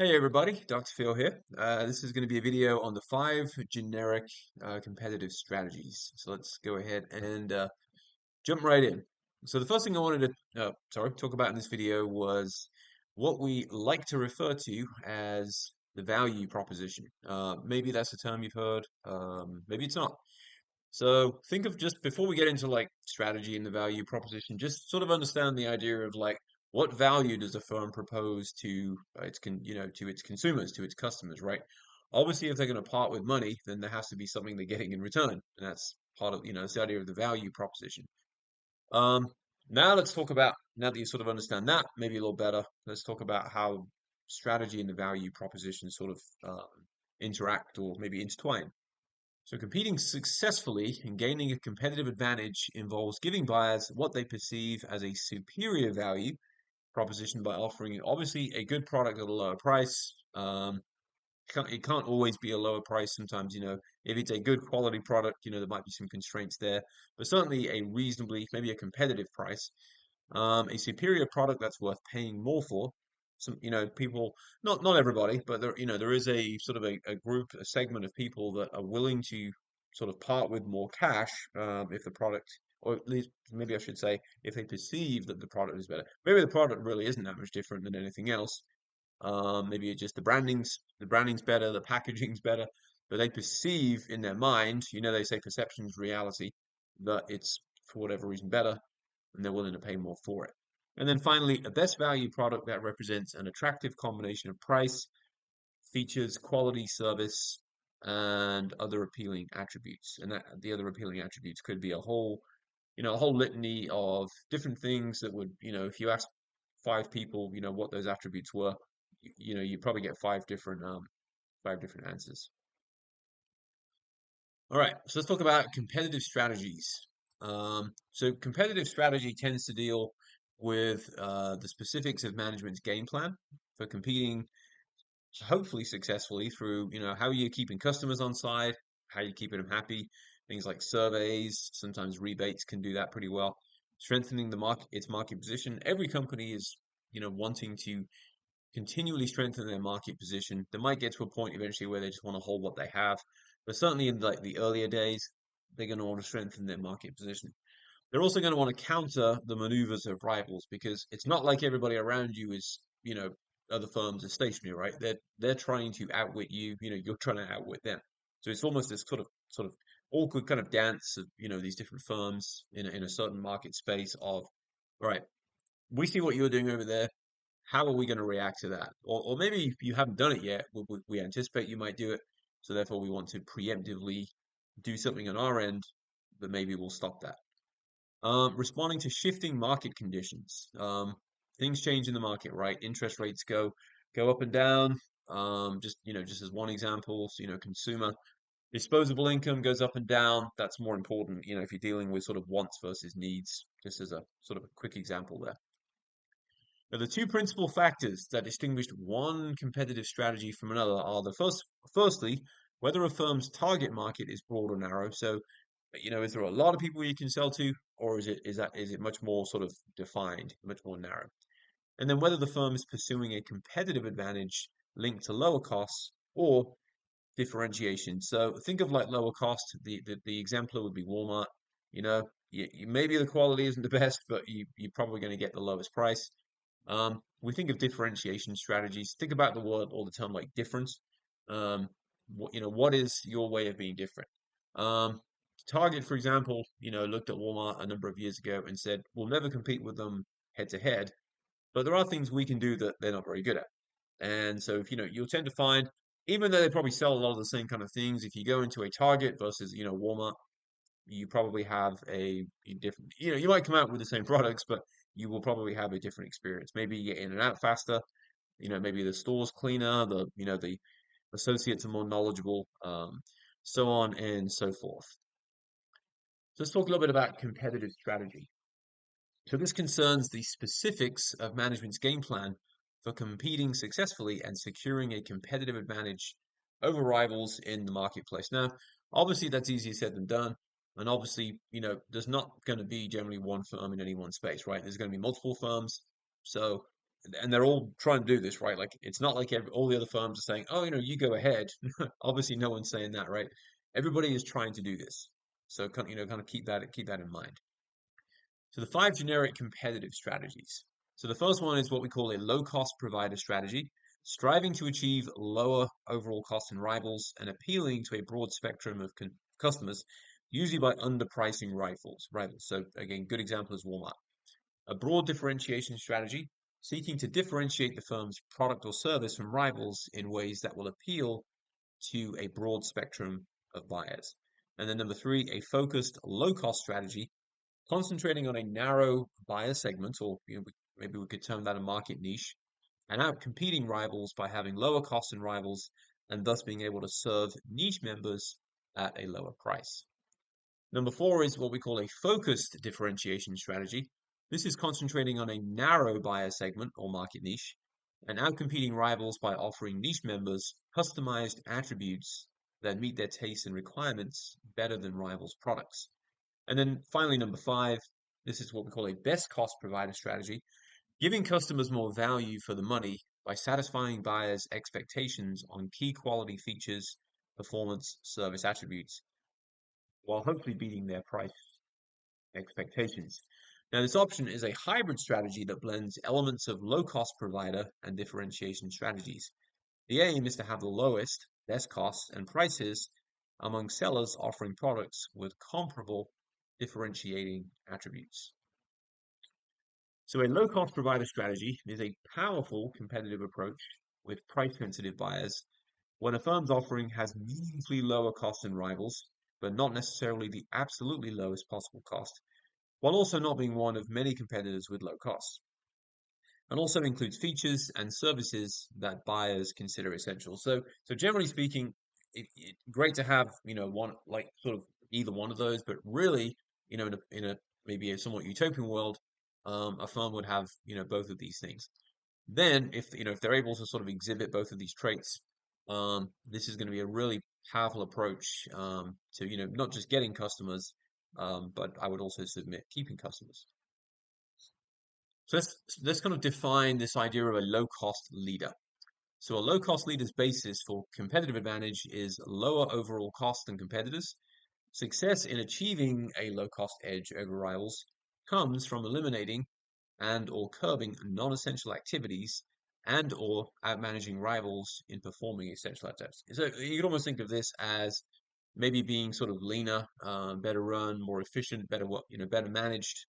Hey everybody, Dr. Phil here. This is going to be a video on the five generic competitive strategies. So let's go ahead and jump right in. So the first thing I wanted to talk about in this video was what we like to refer to as the value proposition. Maybe that's a term you've heard, maybe it's not. So think of just before we get into like strategy and the value proposition, just sort of understand the idea of like what value does a firm propose to to its consumers, to its customers, right? Obviously, if they're going to part with money, then there has to be something they're getting in return, and that's part of it's the idea of the value proposition. Um, Now let's talk about now that you sort of understand that maybe a little better. Let's talk about how strategy and the value proposition sort of interact or maybe intertwine. So, competing successfully and gaining a competitive advantage involves giving buyers what they perceive as a superior value proposition by offering obviously a good product at a lower price. It can't always be a lower price. Sometimes, if it's a good quality product, there might be some constraints there, but certainly a reasonably, maybe a competitive price. A superior product that's worth paying more for. Some, people, not everybody, but there is a sort of a group, a segment of people that are willing to sort of part with more cash if the product, or at least maybe I should say, if they perceive that the product is better. Maybe the product really isn't that much different than anything else. Maybe it's just the branding's better, the packaging's better, but they perceive in their mind, they say perception's reality, that it's for whatever reason better, and they're willing to pay more for it. And then finally, a best value product that represents an attractive combination of price, features, quality, service, and other appealing attributes. And that the other appealing attributes could be a whole litany of different things that would, if you ask five people, what those attributes were, you probably get five different answers. All right, so let's talk about competitive strategies. So competitive strategy tends to deal with the specifics of management's game plan for competing, hopefully successfully through, how you're keeping customers on side, how you're keeping them happy. Things like surveys, sometimes rebates can do that pretty well. Strengthening its market position. Every company is, wanting to continually strengthen their market position. They might get to a point eventually where they just want to hold what they have, but certainly in like the earlier days, they're going to want to strengthen their market position. They're also going to want to counter the maneuvers of rivals because it's not like everybody around you is, other firms are stationary, right? They're trying to outwit you, you're trying to outwit them. So it's almost this sort of awkward kind of dance of, these different firms in a certain market space of, all right, we see what you're doing over there, how are we going to react to that? Or maybe you haven't done it yet. We anticipate you might do it, so therefore we want to preemptively do something on our end that maybe will stop that. Responding to shifting market conditions. Things change in the market, right? Interest rates go up and down. Just as one example, so, consumer disposable income goes up and down. That's more important, if you're dealing with sort of wants versus needs, just as a sort of a quick example there. Now, the two principal factors that distinguish one competitive strategy from another are firstly, whether a firm's target market is broad or narrow. So, is there a lot of people you can sell to, or is it much more sort of defined, much more narrow? And then whether the firm is pursuing a competitive advantage linked to lower costs or differentiation. So think of like lower cost. The exemplar would be Walmart. Maybe the quality isn't the best, but you're probably going to get the lowest price. We think of differentiation strategies. Think about the word or the term like difference. What is your way of being different? Um, Target, for example, looked at Walmart a number of years ago and said, we'll never compete with them head to head, but there are things we can do that they're not very good at. And so, if you'll tend to find, even though they probably sell a lot of the same kind of things, if you go into a Target versus, Walmart, you probably have a different, you might come out with the same products, but you will probably have a different experience. Maybe you get in and out faster, maybe the store's cleaner, the associates are more knowledgeable, so on and so forth. So let's talk a little bit about competitive strategy. So this concerns the specifics of management's game plan for competing successfully and securing a competitive advantage over rivals in the marketplace. Now, obviously that's easier said than done. And obviously, there's not going to be generally one firm in any one space, right? There's going to be multiple firms. So and they're all trying to do this, right? Like it's not like all the other firms are saying, "Oh, you go ahead." Obviously, no one's saying that, right? Everybody is trying to do this, so kind of keep that in mind. So the five generic competitive strategies. So the first one is what we call a low-cost provider strategy, striving to achieve lower overall costs than rivals and appealing to a broad spectrum of customers, usually by underpricing rivals. Rivals. So again, good example is Walmart. A broad differentiation strategy, seeking to differentiate the firm's product or service from rivals in ways that will appeal to a broad spectrum of buyers. And then number three, a focused low-cost strategy, concentrating on a narrow buyer segment, or maybe we could term that a market niche, and out competing rivals by having lower costs than rivals and thus being able to serve niche members at a lower price. Number four is what we call a focused differentiation strategy. This is concentrating on a narrow buyer segment or market niche and outcompeting rivals by offering niche members customized attributes that meet their tastes and requirements better than rivals' products. And then finally, number five, this is what we call a best cost provider strategy, giving customers more value for the money by satisfying buyers' expectations on key quality features, performance, service attributes, while hopefully beating their price expectations. Now, this option is a hybrid strategy that blends elements of low-cost provider and differentiation strategies. The aim is to have the lowest, best costs and prices among sellers offering products with comparable differentiating attributes. So a low-cost provider strategy is a powerful competitive approach with price-sensitive buyers when a firm's offering has meaningfully lower costs than rivals, but not necessarily the absolutely lowest possible cost, while also not being one of many competitors with low costs. And also includes features and services that buyers consider essential. So generally speaking, great to have, one like sort of either one of those, but really, in a maybe a somewhat utopian world, a firm would have, both of these things. Then, if they're able to sort of exhibit both of these traits, this is going to be a really powerful approach to, not just getting customers, but I would also submit keeping customers. So let's kind of define this idea of a low-cost leader. So a low-cost leader's basis for competitive advantage is lower overall cost than competitors. Success in achieving a low-cost edge over rivals comes from eliminating and or curbing non-essential activities and or outmanaging rivals in performing essential activities. So you could almost think of this as maybe being sort of leaner, better run, more efficient, better managed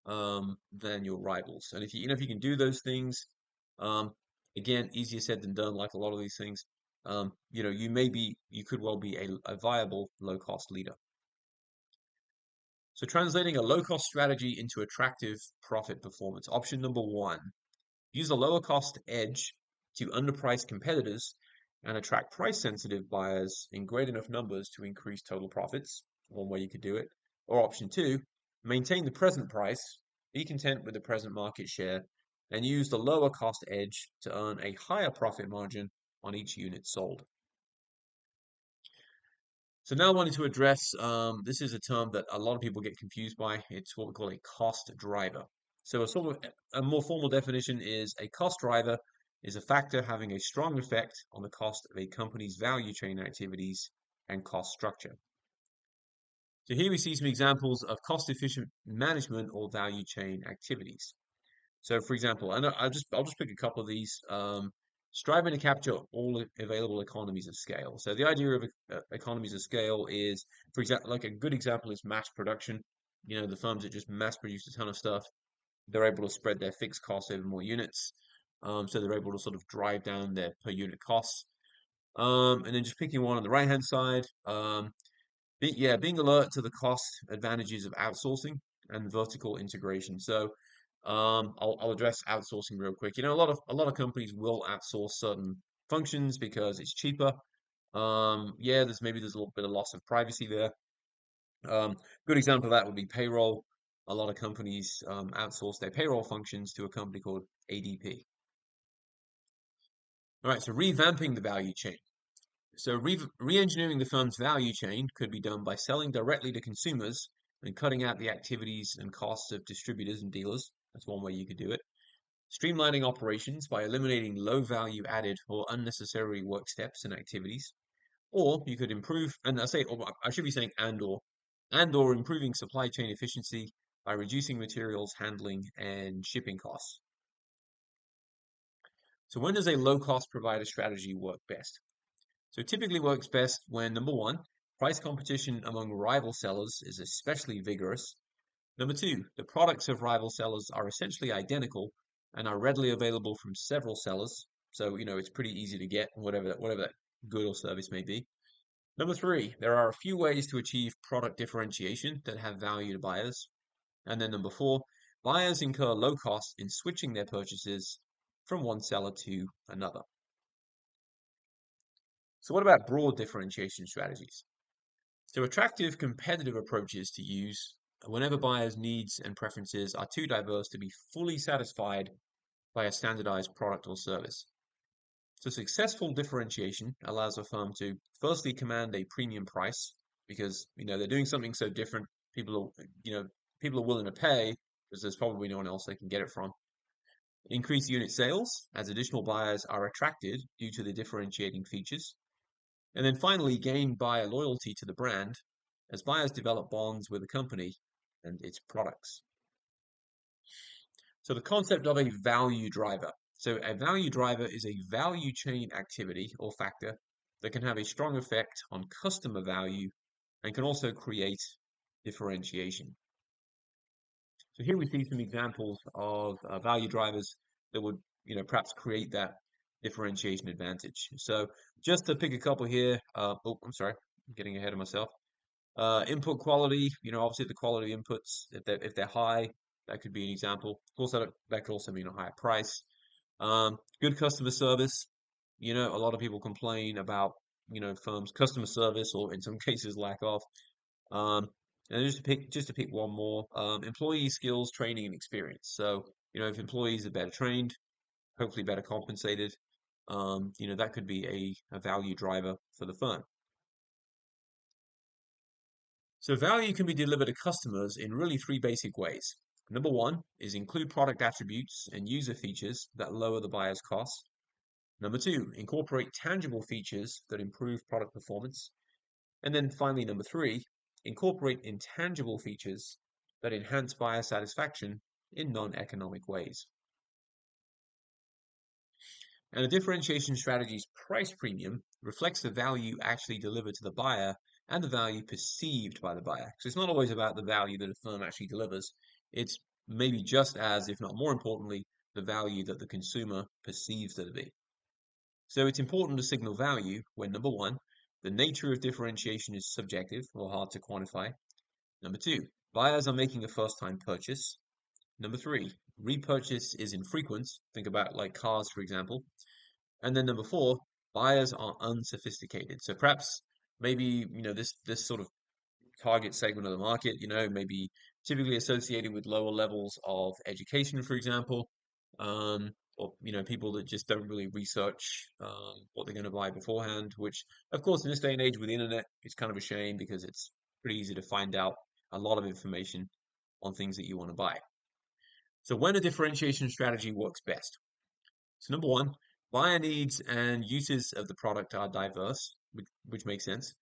than your rivals. And if you can do those things, um, again, easier said than done, like a lot of these things. You could well be a viable low cost leader. So translating a low cost strategy into attractive profit performance. Option number one, use a lower cost edge to underprice competitors and attract price sensitive buyers in great enough numbers to increase total profits. One way you could do it. Or option two, maintain the present price, be content with the present market share, and use the lower cost edge to earn a higher profit margin on each unit sold. So now I wanted to address, this is a term that a lot of people get confused by. It's what we call a cost driver. So a more formal definition is a cost driver is a factor having a strong effect on the cost of a company's value chain activities and cost structure. So here we see some examples of cost-efficient management or value chain activities. So for example, I'll just pick a couple of these. Striving to capture all available economies of scale. So the idea of economies of scale is, for example, like a good example is mass production. The firms that just mass produce a ton of stuff, they're able to spread their fixed costs over more units. So they're able to sort of drive down their per unit costs. And then just picking one on the right hand side, being alert to the cost advantages of outsourcing and vertical integration. So I'll address outsourcing real quick. A lot of companies will outsource certain functions because it's cheaper. Yeah, there's a little bit of loss of privacy there. Good example of that would be payroll. A lot of companies outsource their payroll functions to a company called ADP. All right, so revamping the value chain. So re-engineering the firm's value chain could be done by selling directly to consumers and cutting out the activities and costs of distributors and dealers. That's one way you could do it. streamlining operations by eliminating low value added or unnecessary work steps and activities. Or you could improve, and or I should be saying and or improving supply chain efficiency by reducing materials handling and shipping costs. So when does a low-cost provider strategy work best? So it typically works best when number one, price competition among rival sellers is especially vigorous. Number two, the products of rival sellers are essentially identical and are readily available from several sellers. So, it's pretty easy to get whatever that good or service may be. Number three, there are a few ways to achieve product differentiation that have value to buyers. And then number four, buyers incur low costs in switching their purchases from one seller to another. So what about broad differentiation strategies? So attractive competitive approaches to use whenever buyers' needs and preferences are too diverse to be fully satisfied by a standardized product or service. So successful differentiation allows a firm to firstly command a premium price because they're doing something so different. People are willing to pay because there's probably no one else they can get it from. Increase unit sales as additional buyers are attracted due to the differentiating features. And then finally, gain buyer loyalty to the brand as buyers develop bonds with the company and its products. So the concept of a value driver. So a value driver is a value chain activity or factor that can have a strong effect on customer value and can also create differentiation. So here we see some examples of value drivers that would, perhaps create that differentiation advantage. So just to pick a couple here, I'm sorry, I'm getting ahead of myself. Input quality, obviously the quality of inputs, if they're high, that could be an example. Of course, that could also mean a higher price. Good customer service. A lot of people complain about, firms' customer service, or in some cases, lack of. Um, and just to pick one more, employee skills, training, and experience. So, if employees are better trained, hopefully better compensated, that could be a value driver for the firm. So value can be delivered to customers in really three basic ways. Number one is include product attributes and user features that lower the buyer's costs. Number two, incorporate tangible features that improve product performance. And then finally, number three, incorporate intangible features that enhance buyer satisfaction in non-economic ways. And a differentiation strategy's price premium reflects the value actually delivered to the buyer and the value perceived by the buyer. So it's not always about the value that a firm actually delivers. It's maybe just as, if not more importantly, the value that the consumer perceives it to be. So it's important to signal value when number one, the nature of differentiation is subjective or hard to quantify. Number two, buyers are making a first-time purchase. Number three, repurchase is infrequent. Think about like cars, for example. And then number four, buyers are unsophisticated. So perhaps maybe, this sort of target segment of the market, maybe typically associated with lower levels of education, for example, or people that just don't really research what they're going to buy beforehand. Which, of course, in this day and age with the internet, it's kind of a shame because it's pretty easy to find out a lot of information on things that you want to buy. So when a differentiation strategy works best. So number one, buyer needs and uses of the product are diverse, which makes sense.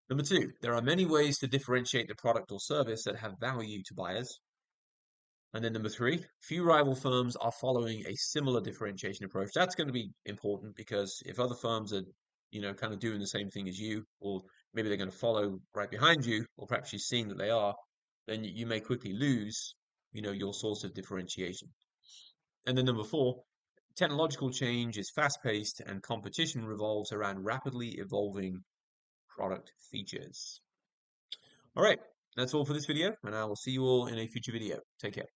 Number two, there are many ways to differentiate the product or service that have value to buyers. And then number three, few rival firms are following a similar differentiation approach. That's going to be important because if other firms are, kind of doing the same thing as you, or maybe they're going to follow right behind you, or perhaps you're seeing that they are, then you may quickly lose, your source of differentiation. And then number four, technological change is fast-paced and competition revolves around rapidly evolving product features. All right, that's all for this video, and I will see you all in a future video. Take care.